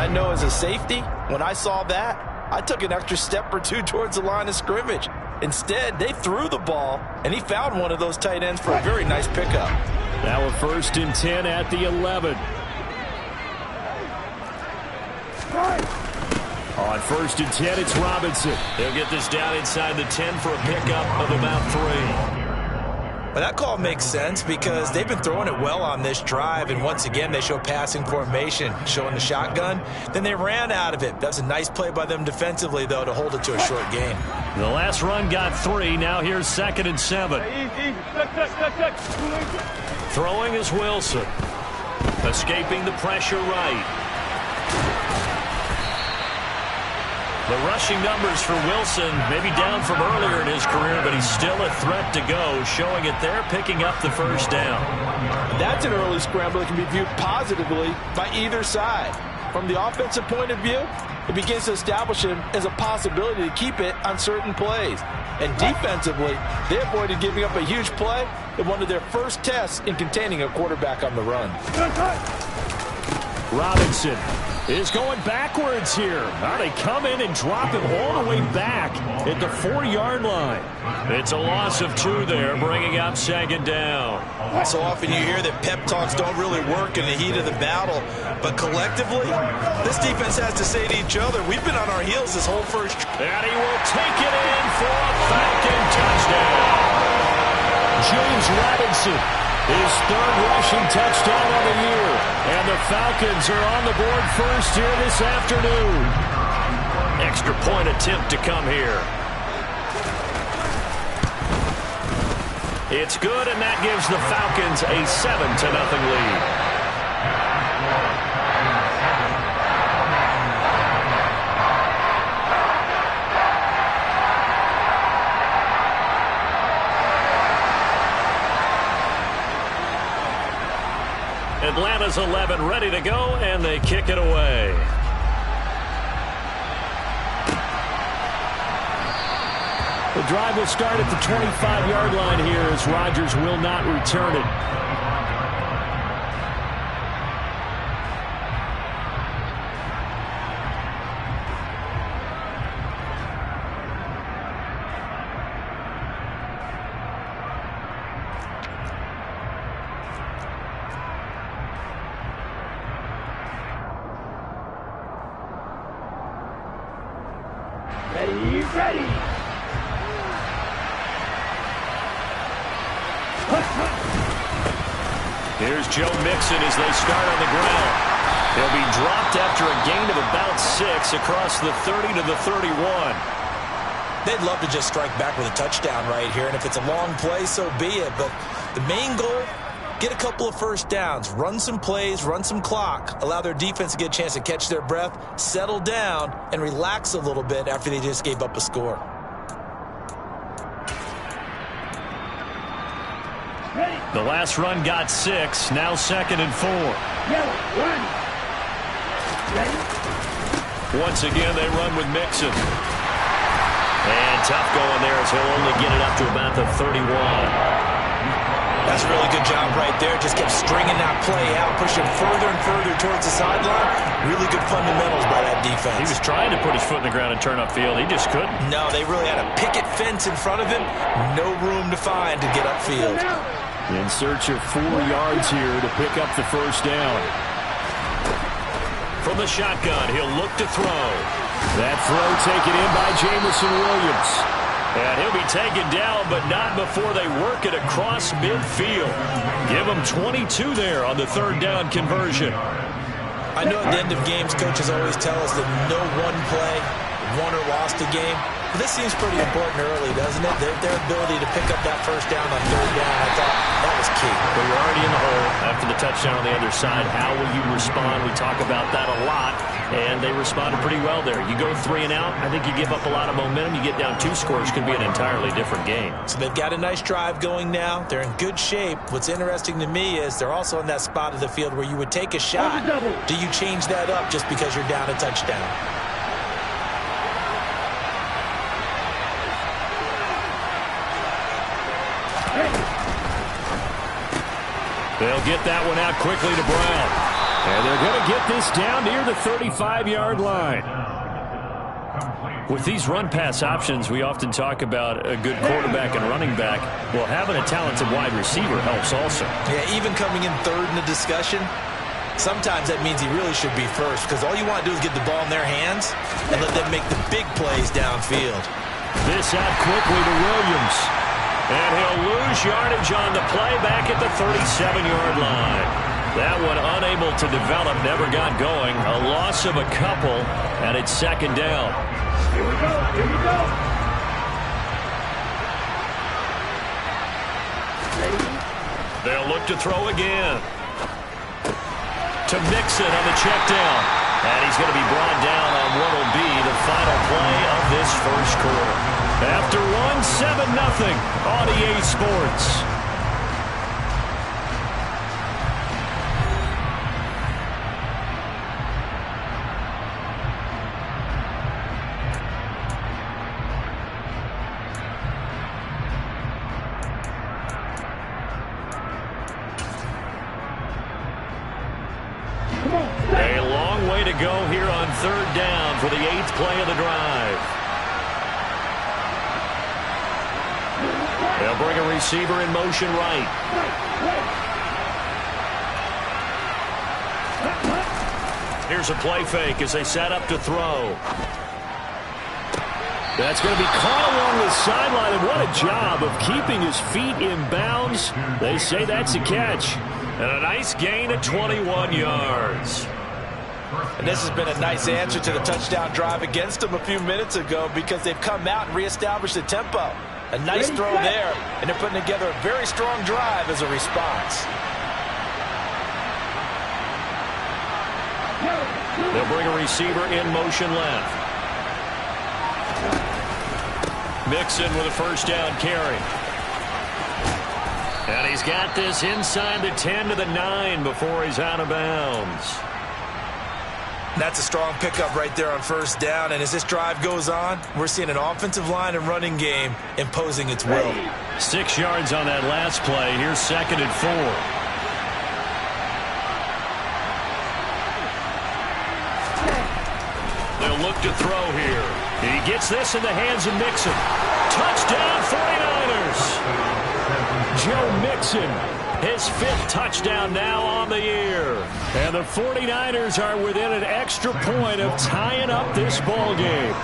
I know as a safety, when I saw that, I took an extra step or two towards the line of scrimmage. Instead, they threw the ball, and he found one of those tight ends for a very nice pickup. Now a 1st and 10 at the 11. On 1st and 10, it's Robinson. They'll get this down inside the 10 for a pickup of about 3. Well, that call makes sense because they've been throwing it well on this drive, and once again, they show passing formation, showing the shotgun. Then they ran out of it. That's a nice play by them defensively, though, to hold it to a short game. The last run got 3. Now here's 2nd and 7. Throwing is Wilson. Escaping the pressure right. The rushing numbers for Wilson may be down from earlier in his career, but he's still a threat to go, showing it there, picking up the 1st down. That's an early scramble that can be viewed positively by either side. From the offensive point of view, it begins to establish him as a possibility to keep it on certain plays. And defensively, they avoided giving up a huge play in one of their first tests in containing a quarterback on the run. Robinson is going backwards here. Now they come in and drop him all the way back at the 4-yard line. It's a loss of 2 there, bringing up 2nd down. So often you hear that pep talks don't really work in the heat of the battle, but collectively, this defense has to say to each other, we've been on our heels this whole first. And he will take it in for a Falcon touchdown. James Robinson, his 3rd rushing touchdown of the year. And the Falcons are on the board first here this afternoon. Extra point attempt to come here. It's good, and that gives the Falcons a 7-0 lead. Atlanta's 11 ready to go, and they kick it away. The drive will start at the 25-yard line here as Rodgers will not return it. Ready. Here's Joe Mixon as they start on the ground. He'll be dropped after a gain of about 6 across the 30 to the 31. They'd love to just strike back with a touchdown right here, and if it's a long play, so be it. But the main goal, get a couple of first downs, run some plays, run some clock, allow their defense to get a chance to catch their breath, settle down, and relax a little bit after they just gave up a score. The last run got 6, now 2nd and 4. Once again, they run with Mixon. And tough going there as he'll only get it up to about the 31. That's a really good job right there. Just kept stringing that play out, pushing further and further towards the sideline. Really good fundamentals by that defense. He was trying to put his foot in the ground and turn upfield. He just couldn't. No, they really had a picket fence in front of him. No room to find to get upfield. In search of 4 yards here to pick up the 1st down. From the shotgun, he'll look to throw. That throw taken in by Jamison Williams. And he'll be taken down, but not before they work it across midfield. Give him 22 there on the 3rd down conversion. I know at the end of games, coaches always tell us that no one play won or lost a game. But this seems pretty important early, doesn't it? Their ability to pick up that 1st down on 3rd down, I thought that was key. But you're already in the hole after the touchdown on the other side. How will you respond? We talk about that a lot, and they responded pretty well there. You go 3 and out, I think you give up a lot of momentum. You get down 2 scores, could be an entirely different game. So they've got a nice drive going now. They're in good shape. What's interesting to me is they're also in that spot of the field where you would take a shot. Do you change that up just because you're down a touchdown? They'll get that one out quickly to Brown. And they're going to get this down near the 35-yard line. With these run-pass options, we often talk about a good quarterback and running back. Well, having a talented wide receiver helps also. Yeah, even coming in third in the discussion, sometimes that means he really should be first, because all you want to do is get the ball in their hands and let them make the big plays downfield. This out quickly to Williams. And he'll lose yardage on the play back at the 37-yard line. That one unable to develop, never got going. A loss of a couple, and it's second down. Here we go. Here we go. They'll look to throw again. To Mixon on the check down. And he's going to be brought down on what will be the final play of this first quarter. After one, 7-0 on EA Sports. A long way to go here on third down for the 8th play of the drive. They'll bring a receiver in motion right. Here's a play fake as they set up to throw. That's going to be caught along the sideline, and what a job of keeping his feet in bounds. They say that's a catch. And a nice gain at 21 yards. And this has been a nice answer to the touchdown drive against them a few minutes ago, because they've come out and reestablished the tempo. A nice throw there, and they're putting together a very strong drive as a response. They'll bring a receiver in motion left. Mixon with a first down carry. And he's got this inside the 10 to the 9 before he's out of bounds. That's a strong pickup right there on first down, and as this drive goes on, we're seeing an offensive line and running game imposing its will. 6 yards on that last play. Here's 2nd and 4. They'll look to throw here. He gets this in the hands of Mixon. Touchdown 49ers! Joe Mixon, his 5th touchdown now on the year. And the 49ers are within an extra point of tying up this ball game.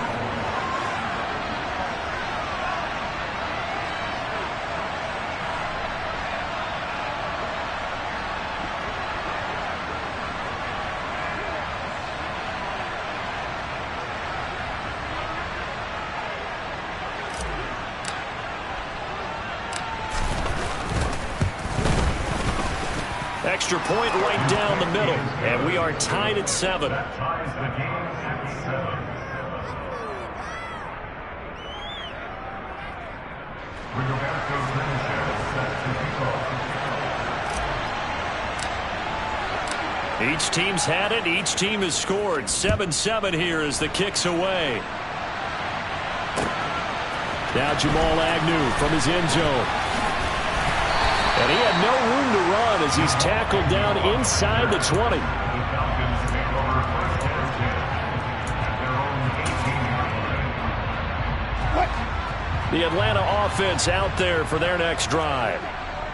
Extra point right down the middle, and we are tied at 7. Each team's had it. Each team has scored. 7-7 here as the kick's away. Now Jamal Agnew from his end zone. And he had no room to run as he's tackled down inside the 20. The Atlanta offense out there for their next drive.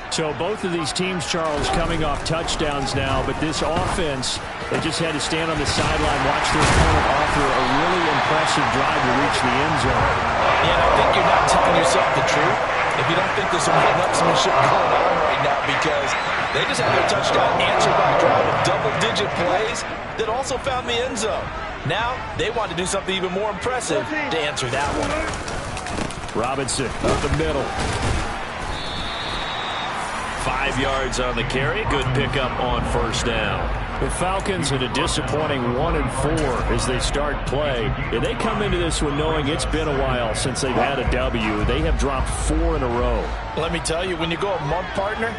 So both of these teams, Charles, coming off touchdowns now, but this offense, they just had to stand on the sideline, watch their opponent offer a really impressive drive to reach the end zone. Yeah, and I think you're not telling yourself the truth if you don't think there's some one-upsmanship going on right now, because they just had their touchdown answered by a drive of double-digit plays that also found the end zone. Now they want to do something even more impressive to answer that one. Robinson up the middle. 5 yards on the carry. Good pickup on first down. The Falcons at a disappointing 1-4 as they start play. And they come into this one knowing it's been a while since they've had a W. They have dropped 4 in a row. Let me tell you, when you go a month, partner,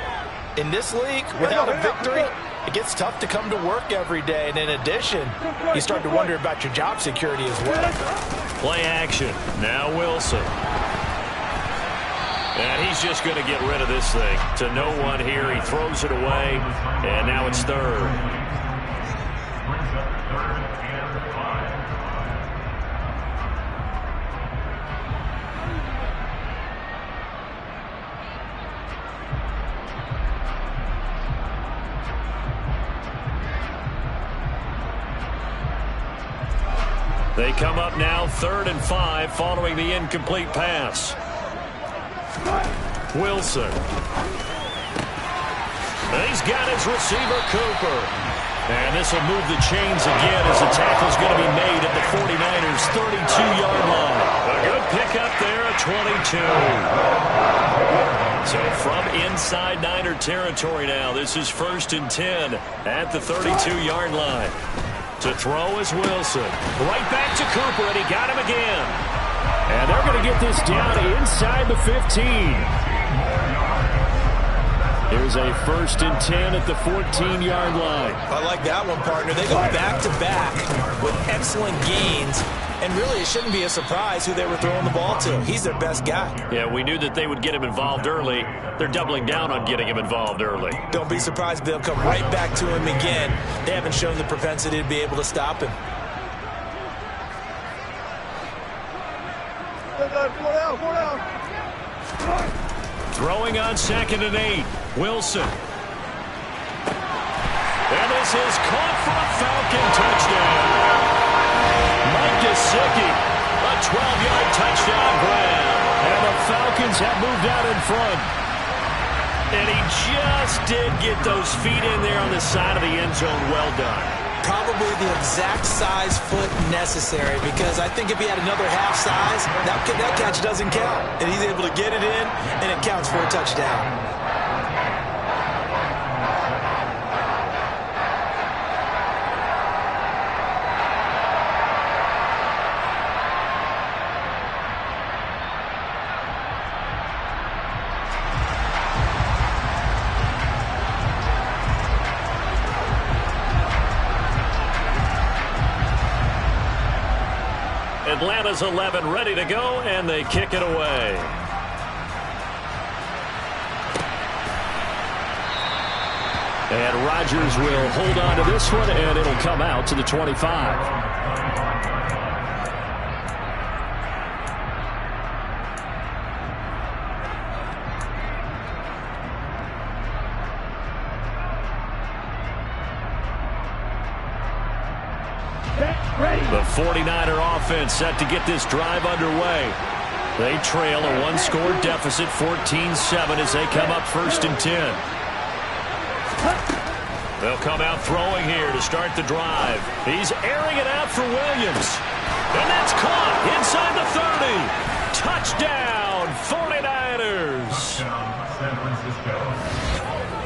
in this league, without a victory, it gets tough to come to work every day. And in addition, you start to wonder about your job security as well. Play action. Now Wilson. And he's just going to get rid of this thing. To no one here. He throws it away. And now it's third. They come up now 3rd and 5 following the incomplete pass. Wilson. He's got his receiver, Cooper. And this will move the chains again as the tackle's going to be made at the 49ers' 32-yard line. A good pickup there at 22. So from inside Niner territory now, this is 1st and 10 at the 32-yard line. To throw is Wilson. Right back to Cooper, and he got him again. And they're going to get this down inside the 15. Here's a 1st and 10 at the 14-yard line. I like that one, partner. They go back-to-back with excellent gains. And really, it shouldn't be a surprise who they were throwing the ball to. He's their best guy. Yeah, we knew that they would get him involved early. They're doubling down on getting him involved early. Don't be surprised if they'll come right back to him again. They haven't shown the propensity to be able to stop him. Throwing on 2nd and 8. Wilson. And this is caught for a Falcon touchdown. Mike Gesicki, a 12-yard touchdown grab. And the Falcons have moved out in front. And he just did get those feet in there on the side of the end zone. Well done. Probably the exact size foot necessary, because I think if he had another half size, that catch doesn't count. And he's able to get it in, and it counts for a touchdown. Atlanta's 11 ready to go, and they kick it away. And Rodgers will hold on to this one, and it'll come out to the 25. The 49er offense set to get this drive underway. They trail a one-score deficit, 14-7, as they come up 1st and 10. They'll come out throwing here to start the drive. He's airing it out for Williams. And that's caught inside the 30. Touchdown, 49ers. San Francisco.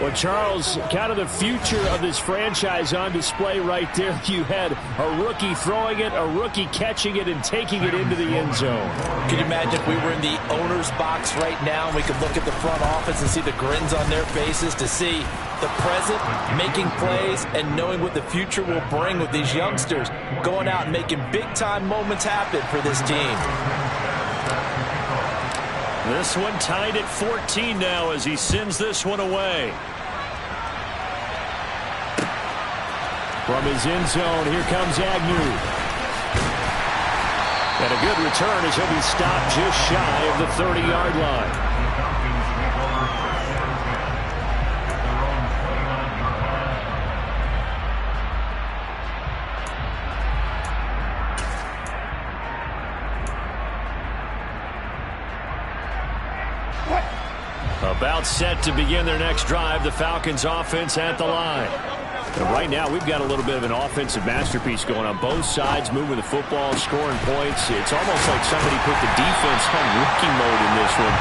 Well, Charles, kind of the future of this franchise on display right there. You had a rookie throwing it, a rookie catching it, and taking it into the end zone. Can you imagine if we were in the owner's box right now and we could look at the front office and see the grins on their faces, to see the present making plays and knowing what the future will bring with these youngsters going out and making big-time moments happen for this team. This one tied at 14 now as he sends this one away. From his end zone, here comes Agnew. And a good return as he'll be stopped just shy of the 30-yard line. About set to begin their next drive, the Falcons offense at the line. And right now, we've got a little bit of an offensive masterpiece going on both sides, moving the football, scoring points. It's almost like somebody put the defense on rookie mode in this one.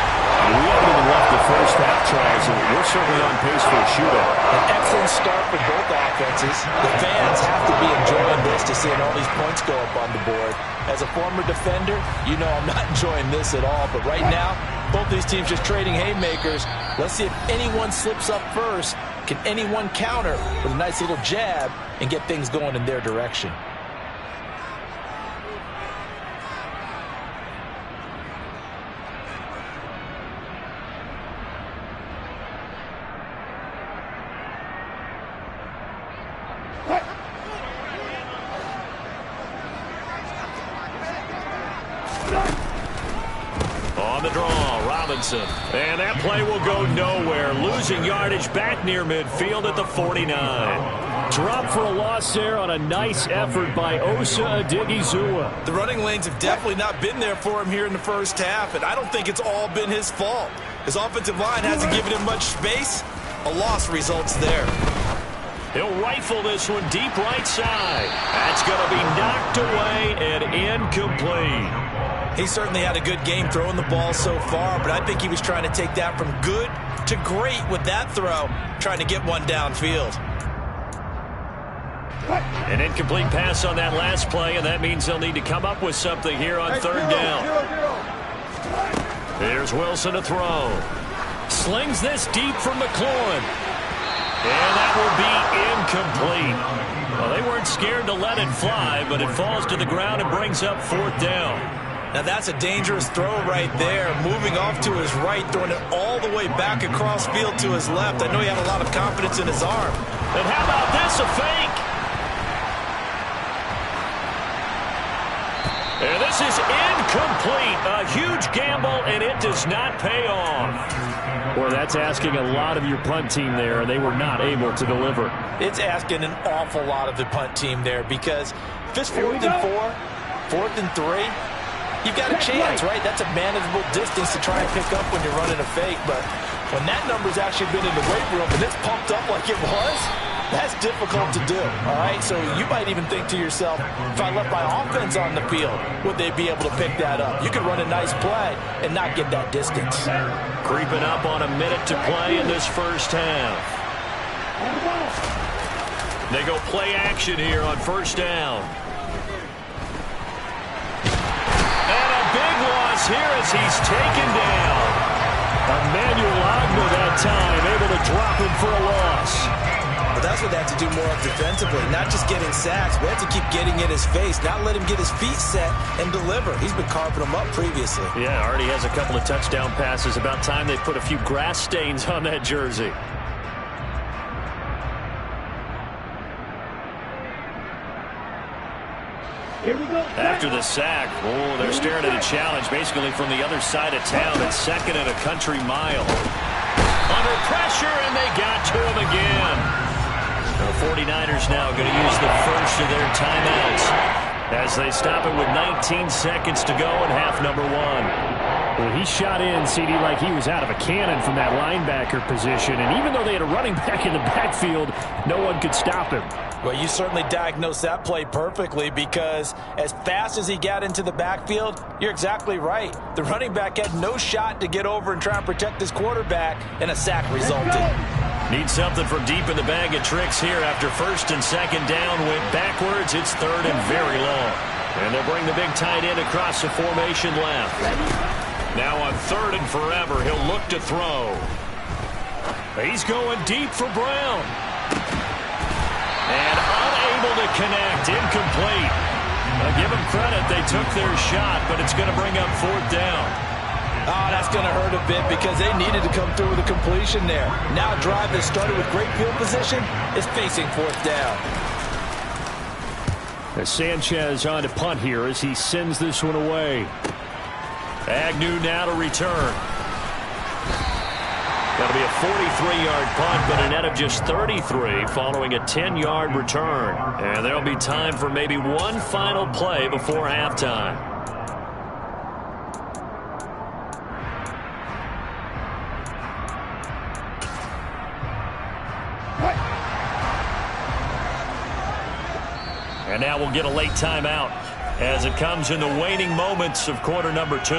We haven't even left the first half, Charles, and we're certainly on pace for a shootout. An excellent start for both offenses. The fans have to be enjoying this to seeing all these points go up on the board. As a former defender, you know I'm not enjoying this at all. But right now, both these teams just trading haymakers. Let's see if anyone slips up first. Can anyone counter with a nice little jab and get things going in their direction? On the draw, Robinson. And that play will go nowhere. Losing yardage back near midfield at the 49. Drop for a loss there on a nice effort by Osa Odighizuwa. The running lanes have definitely not been there for him here in the first half, and I don't think it's all been his fault. His offensive line hasn't given him much space. A loss results there. He'll rifle this one deep right side. That's going to be knocked away and incomplete. He certainly had a good game throwing the ball so far, but I think he was trying to take that from good to great with that throw, trying to get one downfield. An incomplete pass on that last play, and that means they'll need to come up with something here on third down. Here's Wilson to throw. Slings this deep from McLaurin. And that will be incomplete. Well, they weren't scared to let it fly, but it falls to the ground and brings up fourth down. Now that's a dangerous throw right there. Moving off to his right, throwing it all the way back across field to his left. I know he had a lot of confidence in his arm. And how about this, a fake? And this is incomplete. A huge gamble, and it does not pay off. Boy, that's asking a lot of your punt team there, and they were not able to deliver. It's asking an awful lot of the punt team there because if it's 4th and 4, 4th and 3, you've got a chance, right? That's a manageable distance to try and pick up when you're running a fake. But when that number's actually been in the weight room and it's pumped up like it was, that's difficult to do, all right? So you might even think to yourself, if I left my offense on the field, would they be able to pick that up? You could run a nice play and not get that distance. Creeping up on a minute to play in this first half. They go play action here on first down. And a big loss here as he's taken down. Emmanuel Agnew that time, able to drop him for a loss. But that's what they have to do more of defensively, not just getting sacks. We have to keep getting in his face, not let him get his feet set and deliver. He's been carving them up previously. Yeah, already has a couple of touchdown passes. About time they put a few grass stains on that jersey. Here we go. After the sack, oh, they're staring at a challenge basically from the other side of town. It's 2nd and a country mile. Under pressure, and they got to him again. The 49ers now going to use the first of their timeouts as they stop it with 19 seconds to go in half number 1. Well, he shot in, CD, like he was out of a cannon from that linebacker position. And even though they had a running back in the backfield, no one could stop him. Well, you certainly diagnosed that play perfectly because as fast as he got into the backfield, you're exactly right. The running back had no shot to get over and try and protect his quarterback, and a sack resulted. Need something from deep in the bag of tricks here after 1st and 2nd down. Went backwards. It's 3rd and very long. And they'll bring the big tight end across the formation left. Now on 3rd and forever, he'll look to throw. He's going deep for Brown. And unable to connect. Incomplete. I'll give them credit. They took their shot, but it's going to bring up 4th down. Oh, that's going to hurt a bit because they needed to come through with a completion there. Now a drive that started with great field position is facing 4th down. As Sanchez on to punt here as he sends this one away. Agnew now to return. That'll be a 43-yard punt, but a net of just 33 following a 10-yard return. And there'll be time for maybe one final play before halftime. And now we'll get a late timeout as it comes in the waning moments of quarter number 2.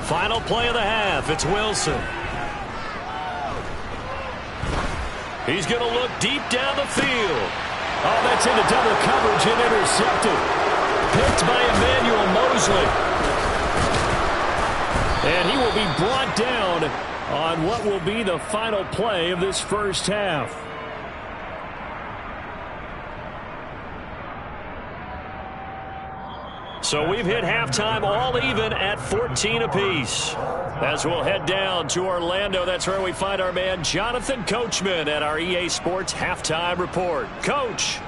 Final play of the half. It's Wilson. He's going to look deep down the field. Oh, that's into double coverage and intercepted. Picked by Emmanuel Mosley. And he will be brought down on what will be the final play of this first half. So we've hit halftime all even at 14 apiece. As we'll head down to Orlando, that's where we find our man Jonathan Coachman at our EA Sports Halftime Report. Coach.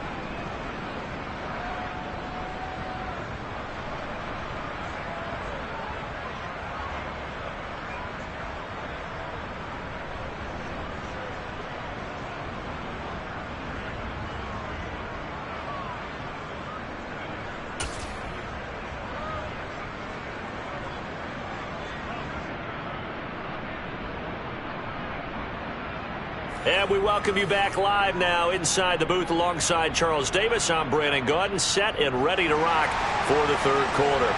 And we welcome you back live now inside the booth alongside Charles Davis. I'm Brandon Gaudin, set and ready to rock for the third quarter.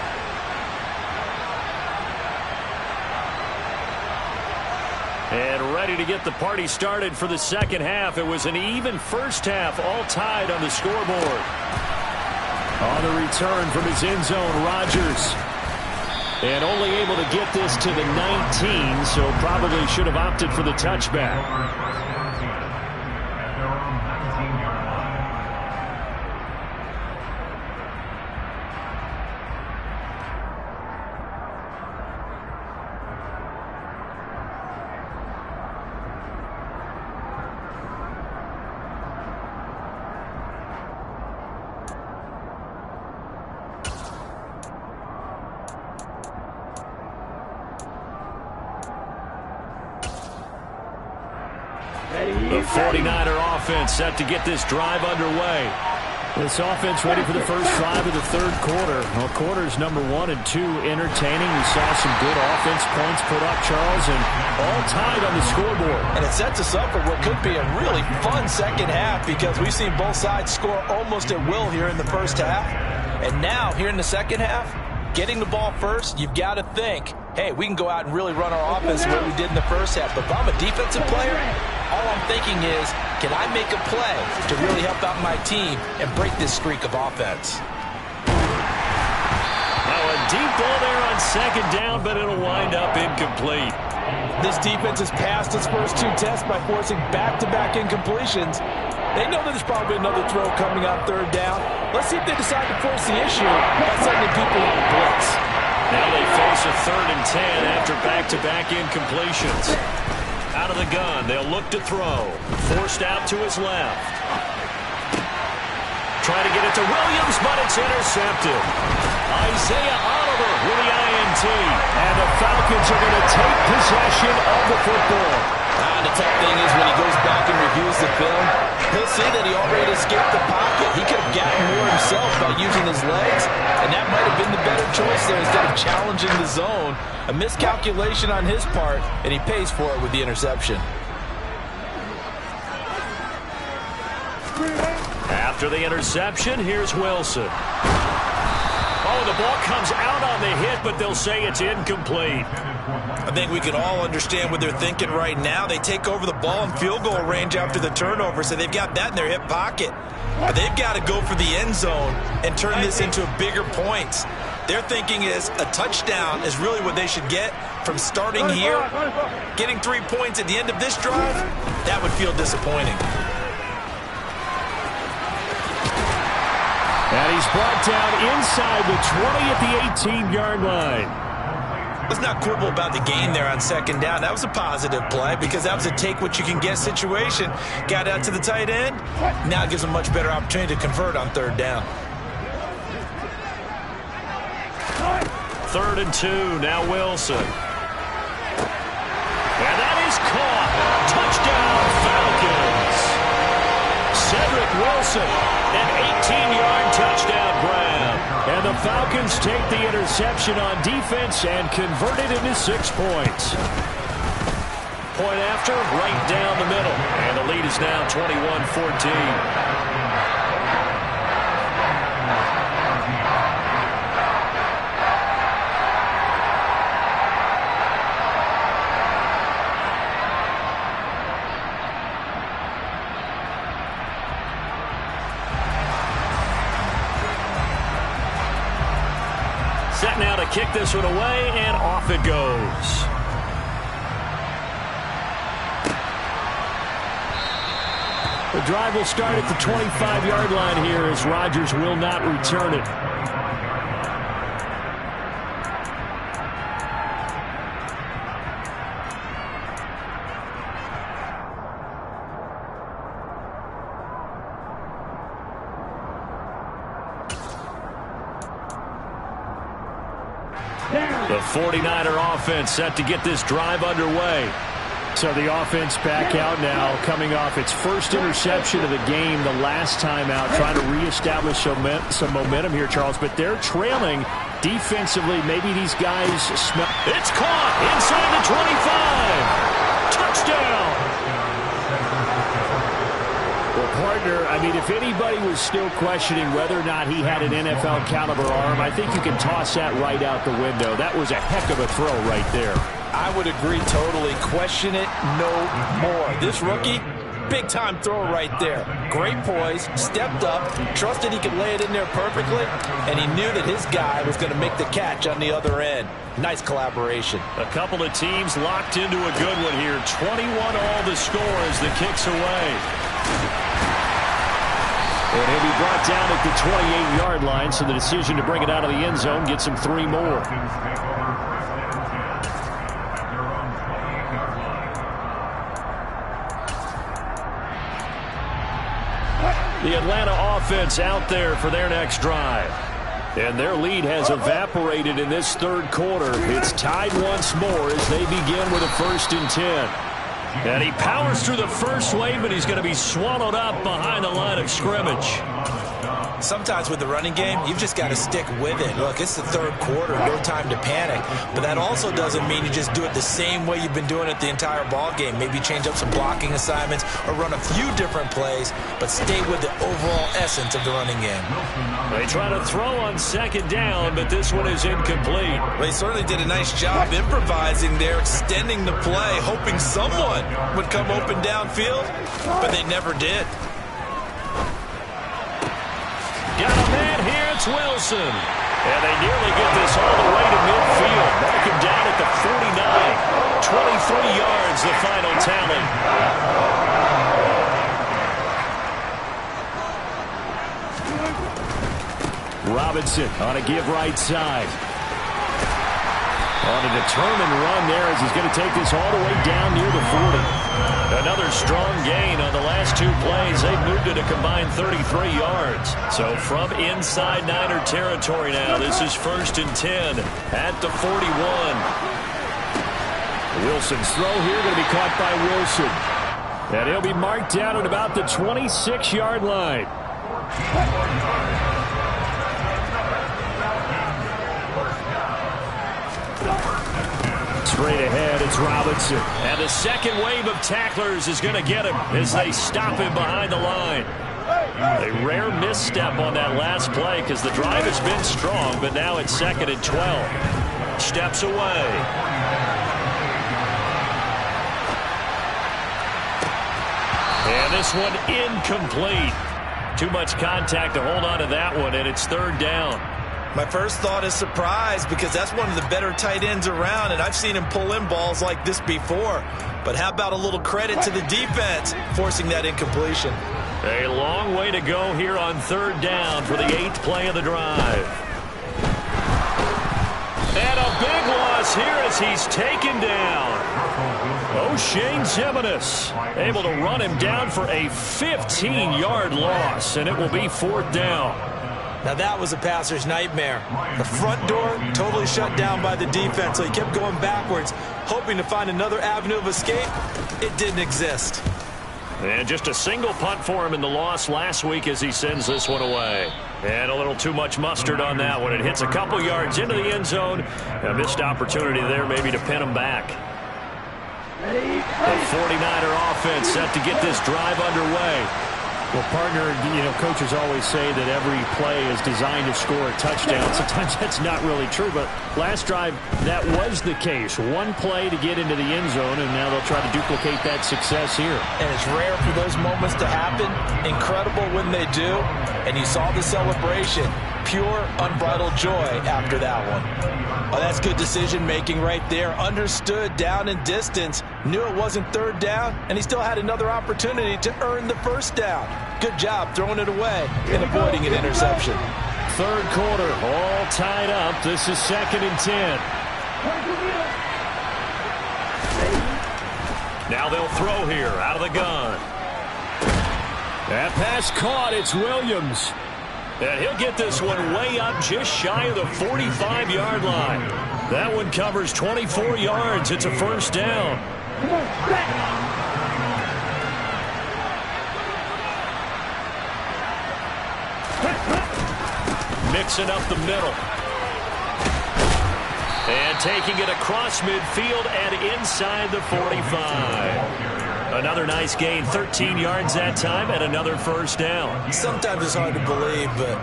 And ready to get the party started for the second half. It was an even first half, all tied on the scoreboard. On the return from his end zone, Rodgers. And only able to get this to the 19, so probably should have opted for the touchback. The 49er offense set to get this drive underway. This offense ready for the first drive of the third quarter. Well, quarters number 1 and 2 entertaining. We saw some good offense points put up, Charles, and all tied on the scoreboard. And it sets us up for what could be a really fun second half because we've seen both sides score almost at will here in the first half. And now, here in the second half, getting the ball first, you've got to think, hey, we can go out and really run our offense the way we did in the first half. But if I'm a defensive player, all I'm thinking is, can I make a play to really help out my team and break this streak of offense? Now a deep ball there on second down, but it'll wind up incomplete. This defense has passed its first 2 tests by forcing back-to-back incompletions. They know that there's probably another throw coming on third down. Let's see if they decide to force the issue by sending people on the blitz. Now they face a 3rd and 10 after back-to-back incompletions. Out of the gun, they'll look to throw. Forced out to his left. Trying to get it to Williams, but it's intercepted. Isaiah Oliver with the INT. And the Falcons are going to take possession of the football. The tough thing is when he goes back and reviews the film, he'll see that he already escaped the pocket. He could have gotten more himself by using his legs, and that might have been the better choice there instead of challenging the zone. A miscalculation on his part, and he pays for it with the interception. After the interception, here's Wilson. Oh, the ball comes out on the hit, but they'll say it's incomplete. I think we can all understand what they're thinking right now. They take over the ball in field goal range after the turnover, so they've got that in their hip pocket. But they've got to go for the end zone and turn this into bigger points. Their thinking is a touchdown is really what they should get from starting here. Getting 3 points at the end of this drive, that would feel disappointing. And he's brought down inside the 20 at the 18-yard line. Let's not quibble about the gain there on second down. That was a positive play because that was a take-what-you-can-get situation. Got out to the tight end. Now it gives them a much better opportunity to convert on third down. 3rd and 2, now Wilson. And that is caught. Touchdown, Falcons. Cedric Wilson, an 18-yard touchdown grab. And the Falcons take the interception on defense and convert it into 6 points. Point after, right down the middle. And the lead is now 21-14. Set now to kick this one away, and off it goes. The drive will start at the 25-yard line here as Rodgers will not return it. The 49er offense set to get this drive underway. So the offense back out now, coming off its first interception of the game the last time out, trying to reestablish some momentum here, Charles. But they're trailing defensively. Maybe these guys smell. It's caught inside the 25. Touchdown. Well, partner, I mean, if anybody was still questioning whether or not he had an NFL caliber arm, I think you can toss that right out the window. That was a heck of a throw right there. I would agree totally. Question it no more. This rookie, big-time throw right there. Great poise, stepped up, trusted he could lay it in there perfectly, and he knew that his guy was going to make the catch on the other end. Nice collaboration. A couple of teams locked into a good one here. 21 all the score as the kick's away. And he'll be brought down at the 28-yard line, so the decision to bring it out of the end zone gets him 3 more. The Atlanta offense out there for their next drive. And their lead has evaporated in this third quarter. It's tied once more as they begin with a 1st and 10. And he powers through the first wave, but he's going to be swallowed up behind the line of scrimmage. Sometimes with the running game, you've just got to stick with it. Look, it's the third quarter, no time to panic. But that also doesn't mean you just do it the same way you've been doing it the entire ball game. Maybe change up some blocking assignments or run a few different plays, but stay with the overall essence of the running game. They try to throw on 2nd down, but this one is incomplete. They certainly did a nice job improvising there, extending the play, hoping someone would come open downfield, but they never did. Got a man here, it's Wilson. And they nearly get this all the way to midfield. Mark him down at the 49. 23 yards, the final tally. Robinson on a give right side. On a determined run there as he's going to take this all the way down near the 40. Another strong gain on the last 2 plays. They've moved it a combined 33 yards. So from inside Niner territory now, this is 1st and 10 at the 41. Wilson's throw here going to be caught by Wilson. And he'll be marked down at about the 26-yard line. Straight ahead, it's Robinson. And the second wave of tacklers is going to get him as they stop him behind the line. A rare misstep on that last play because the drive has been strong, but now it's 2nd and 12. Steps away. And this one incomplete. Too much contact to hold on to that one, and it's 3rd down. My first thought is surprise because that's one of the better tight ends around, and I've seen him pull in balls like this before. But how about a little credit to the defense forcing that incompletion? A long way to go here on 3rd down for the 8th play of the drive. And a big loss here as he's taken down. O'Shane Zimenez able to run him down for a 15-yard loss, and it will be 4th down. Now that was a passer's nightmare. The front door totally shut down by the defense, so he kept going backwards, hoping to find another avenue of escape. It didn't exist. And just a single punt for him in the loss last week as he sends this one away. And a little too much mustard on that one. It hits a couple yards into the end zone. A missed opportunity there maybe to pin him back. The 49er offense set to get this drive underway. Well, partner, you know, coaches always say that every play is designed to score a touchdown. Sometimes that's not really true, but last drive, that was the case. One play to get into the end zone, and now they'll try to duplicate that success here. And it's rare for those moments to happen. Incredible when they do. And you saw the celebration. Pure, unbridled joy after that one. Oh, that's good decision-making right there. Understood down and distance. Knew it wasn't 3rd down, and he still had another opportunity to earn the 1st down. Good job throwing it away and avoiding an interception. 3rd quarter, all tied up. This is 2nd and 10. Now they'll throw here out of the gun. That pass caught. It's Williams. And he'll get this one way up just shy of the 45-yard line. That one covers 24 yards. It's a first down. Mixing up the middle. And taking it across midfield and inside the 45. Another nice gain, 13 yards that time, and another first down. Sometimes it's hard to believe, but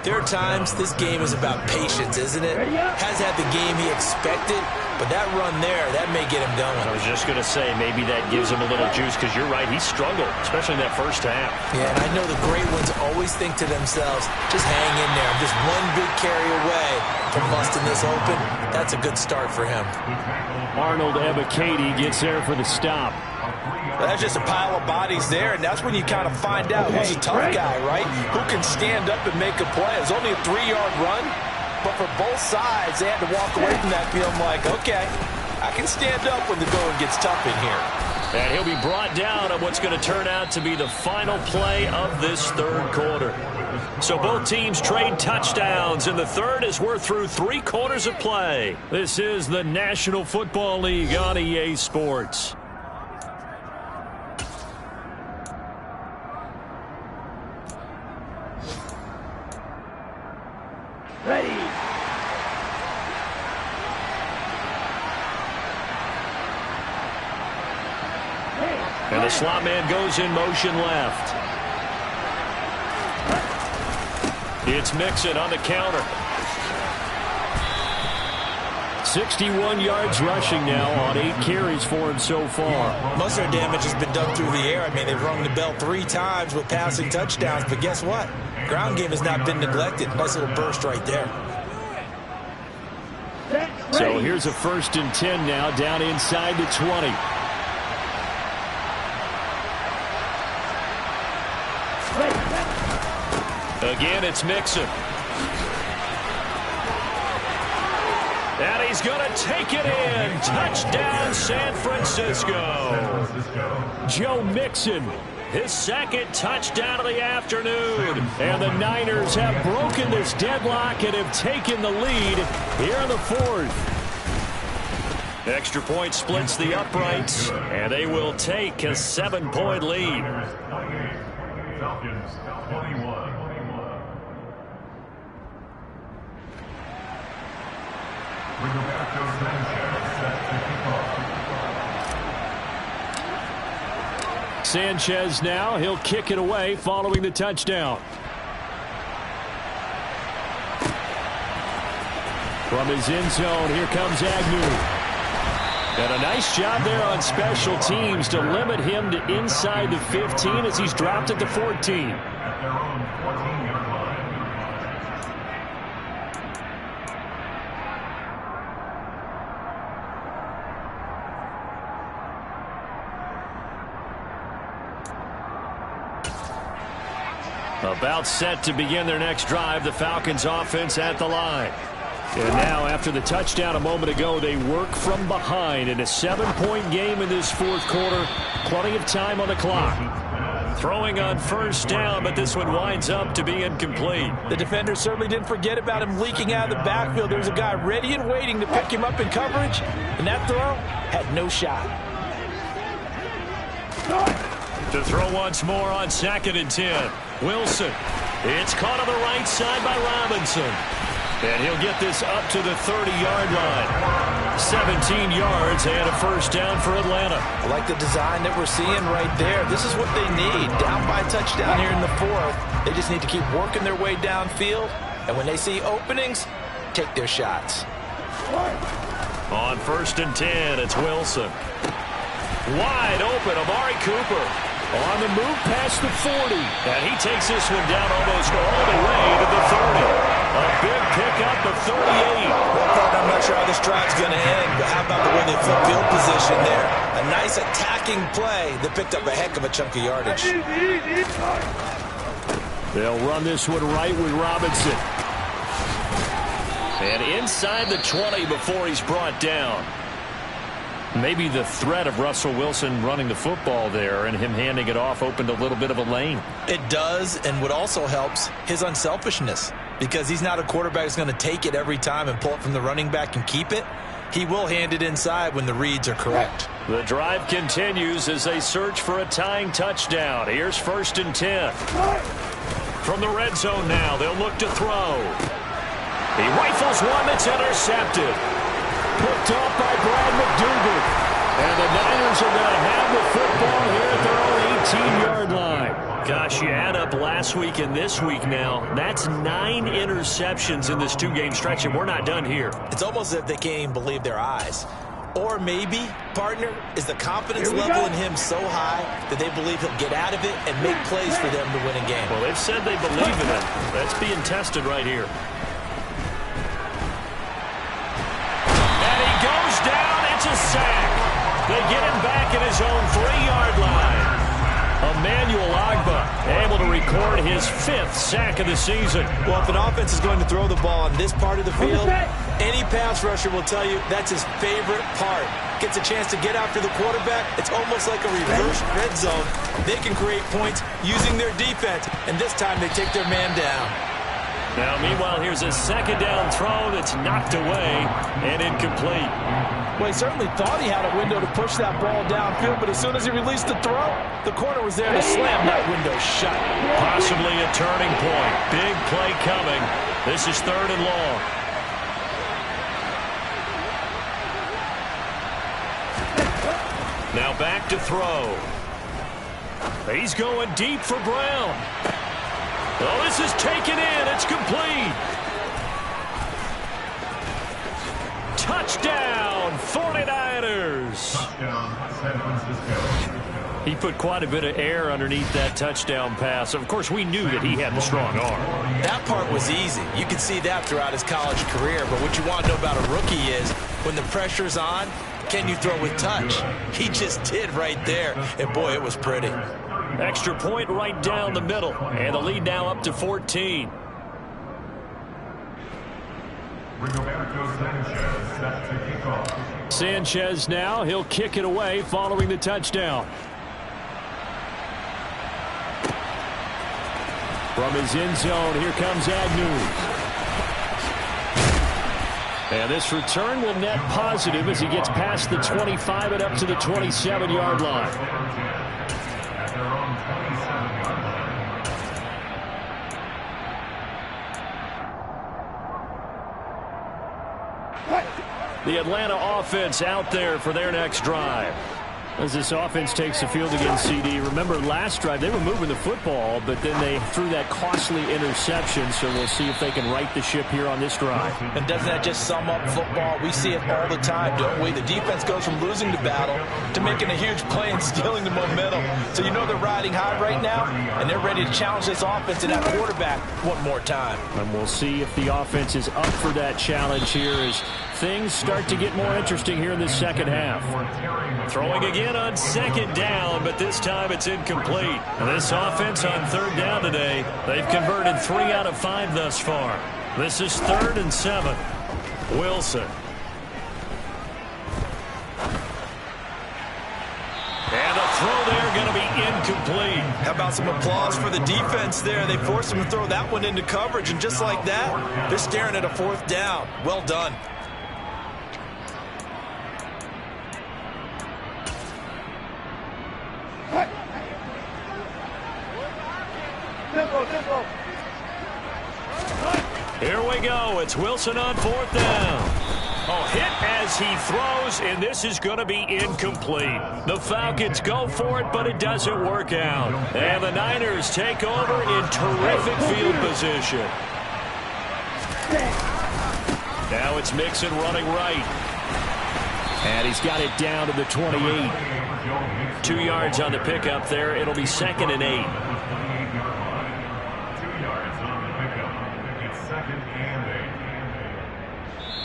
there are times this game is about patience, isn't it? Has had the game he expected, but that run there, that may get him going. I was just going to say, maybe that gives him a little juice, because you're right, he struggled, especially in that first half. Yeah, and I know the great ones always think to themselves, just hang in there. I'm just one big carry away from busting this open. That's a good start for him. Arnold Ebiketie gets there for the stop. Well, that's just a pile of bodies there, and that's when you kind of find out who's a tough guy, right? Who can stand up and make a play. It was only a 3-yard run, but for both sides, they had to walk away from that feeling like, okay, I can stand up when the going gets tough in here. And he'll be brought down on what's going to turn out to be the final play of this third quarter. So both teams trade touchdowns, and the third as we're through 3 quarters of play. This is the National Football League on EA Sports. And the slot man goes in motion left. It's Mixon on the counter. 61 yards rushing now on 8 carries for him so far. Most of their damage has been done through the air. I mean, they've rung the bell 3 times with passing touchdowns, but guess what? Ground game has not been neglected. Nice little burst right there. So here's a 1st and 10 now, down inside the 20. Again, it's Mixon. And he's going to take it in. Touchdown, San Francisco. Joe Mixon, his 2nd touchdown of the afternoon. And the Niners have broken this deadlock and have taken the lead here in the 4th. Extra point splits the uprights, and they will take a 7-point lead. Falcons 21. Rigoberto Sanchez set to kick off. Sanchez now, he'll kick it away following the touchdown. From his end zone, here comes Agnew. And a nice job there on special teams to limit him to inside the 15 as he's dropped at the 14. At their own 14-yard line. About set to begin their next drive, the Falcons offense at the line. And now, after the touchdown a moment ago, they work from behind in a 7-point game in this 4th quarter. Plenty of time on the clock. Throwing on 1st down, but this one winds up to be incomplete. The defender certainly didn't forget about him leaking out of the backfield. There was a guy ready and waiting to pick him up in coverage, and that throw had no shot. To throw once more on 2nd and 10. Wilson. It's caught on the right side by Robinson. And he'll get this up to the 30-yard line. 17 yards and a 1st down for Atlanta. I like the design that we're seeing right there. This is what they need. Down by a touchdown here in the 4th. They just need to keep working their way downfield. And when they see openings, take their shots. On 1st and 10, it's Wilson. Wide open, Amari Cooper. On the move past the 40. And he takes this one down almost all the way to the 30. A big pickup of 38. Well, partner, I'm not sure how this drive's going to end, but how about the way they flip field position there? A nice attacking play that picked up a heck of a chunk of yardage. They'll run this one right with Robinson. And inside the 20 before he's brought down. Maybe the threat of Russell Wilson running the football there and him handing it off opened a little bit of a lane. It does, and what also helps, his unselfishness. because he's not a quarterback that's going to take it every time and pull it from the running back and keep it. He will hand it inside when the reads are correct. The drive continues as they search for a tying touchdown. Here's 1st and 10. From the red zone now, they'll look to throw. He rifles one that's intercepted. Picked off by Brad McDougal. And the Niners are going to have the football here at their own 18-yard line. Gosh, you add up last week and this week now. That's 9 interceptions in this 2-game stretch, and we're not done here. It's almost as if they can't even believe their eyes. Or maybe, partner, is the confidence level in him so high that they believe he'll get out of it and make plays for them to win a game. Well, they've said they believe in him. That's being tested right here. And he goes down. It's a sack. They get him back at his own 3-yard line. Emmanuel Ogbah able to record his 5th sack of the season. Well, if an offense is going to throw the ball on this part of the field, any pass rusher will tell you that's his favorite part. Gets a chance to get after the quarterback. It's almost like a reverse red zone. They can create points using their defense, and this time they take their man down. Now, meanwhile, here's a 2nd down throw that's knocked away and incomplete. Well, he certainly thought he had a window to push that ball downfield, but as soon as he released the throw, the corner was there to slam that window shut. Possibly a turning point. Big play coming. This is 3rd and long. Now back to throw. He's going deep for Brown. Oh, this is taken in. It's complete. Touchdown, 49ers. Touchdown, San Francisco. He put quite a bit of air underneath that touchdown pass. Of course, we knew that he had the strong arm. That part was easy. You could see that throughout his college career. But what you want to know about a rookie is when the pressure's on, can you throw with touch? He just did right there. And, boy, it was pretty. Extra point right down the middle. And the lead now up to 14. Rigoberto Sanchez set to kick off. Sanchez now, he'll kick it away following the touchdown. From his end zone, here comes Agnew. And this return will net positive as he gets past the 25 and up to the 27-yard line. At their own 27-yard line. The Atlanta offense out there for their next drive. As this offense takes the field against CD, remember last drive they were moving the football, but then they threw that costly interception, so we'll see if they can right the ship here on this drive. And doesn't that just sum up football? We see it all the time, don't we? The defense goes from losing the battle to making a huge play and stealing the momentum. So you know they're riding high right now, and they're ready to challenge this offense and that quarterback one more time. And we'll see if the offense is up for that challenge here as things start to get more interesting here in this second half. Throwing again on 2nd down, but this time it's incomplete. And this offense on 3rd down today, they've converted 3 out of 5 thus far. This is 3rd and 7. Wilson. And the throw there going to be incomplete. How about some applause for the defense there? They forced him to throw that one into coverage, and just like that, they're staring at a 4th down. Well done. Here we go. It's Wilson on 4th down. Oh, hit as he throws, and this is going to be incomplete. The Falcons go for it, but it doesn't work out. And the Niners take over in terrific field position. Now it's Mixon running right. And he's got it down to the 28. 2 yards on the pickup there. It'll be 2nd and 8.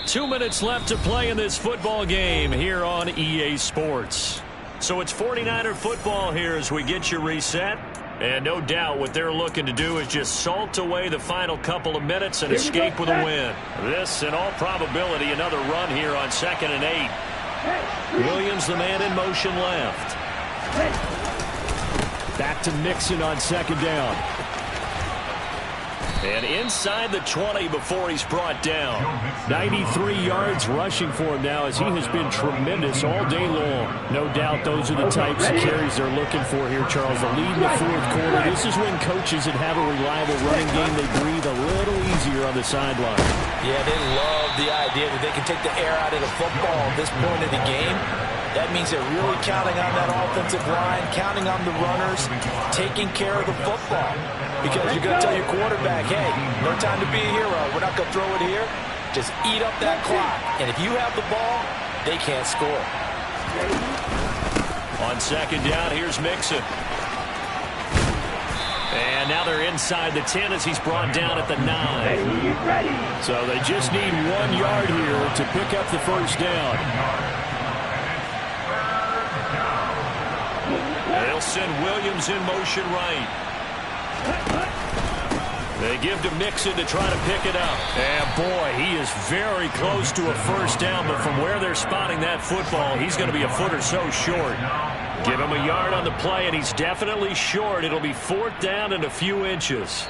2 minutes left to play in this football game here on EA Sports. So it's 49er football here as we get you reset. And no doubt what they're looking to do is just salt away the final couple of minutes and escape with a win. This, in all probability, another run here on 2nd and 8. Williams, the man in motion left. Back to Mixon on 2nd down. And inside the 20 before he's brought down. 93 yards rushing for him now as he has been tremendous all day long. No doubt those are the types of carries they're looking for here, Charles. The lead in the fourth quarter. This is when coaches that have a reliable running game, they breathe a little easier on the sideline. Yeah, they love the idea that they can take the air out of the football at this point of the game. That means they're really counting on that offensive line, counting on the runners, taking care of the football. Because you're going to tell your quarterback, hey, no time to be a hero. We're not going to throw it here. Just eat up that clock. And if you have the ball, they can't score. On second down, here's Mixon. And now they're inside the 10 as he's brought down at the 9. So they just need 1 yard here to pick up the first down. They'll send Williams in motion right. They give to Mixon to try to pick it up. And boy, he is very close to a first down, but from where they're spotting that football, he's going to be a foot or so short. Give him a yard on the play, and he's definitely short. It'll be fourth down and a few inches.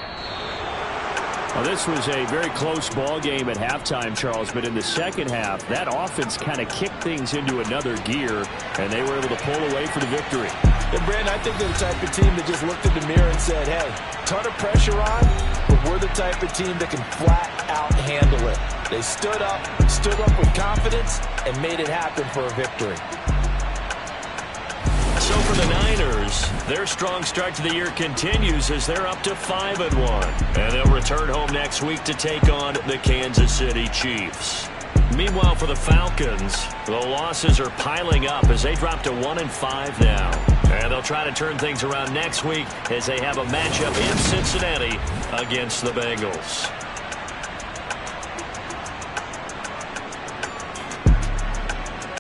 Well, this was a very close ball game at halftime, Charles, but in the second half, that offense kind of kicked things into another gear, and they were able to pull away for the victory. And, Brandon, I think they're the type of team that just looked in the mirror and said, hey, ton of pressure on, but we're the type of team that can flat out handle it. They stood up with confidence, and made it happen for a victory. So for the Niners, their strong start to the year continues as they're up to 5-1. And they'll return home next week to take on the Kansas City Chiefs. Meanwhile, for the Falcons, the losses are piling up as they drop to 1-5 now. And they'll try to turn things around next week as they have a matchup in Cincinnati against the Bengals.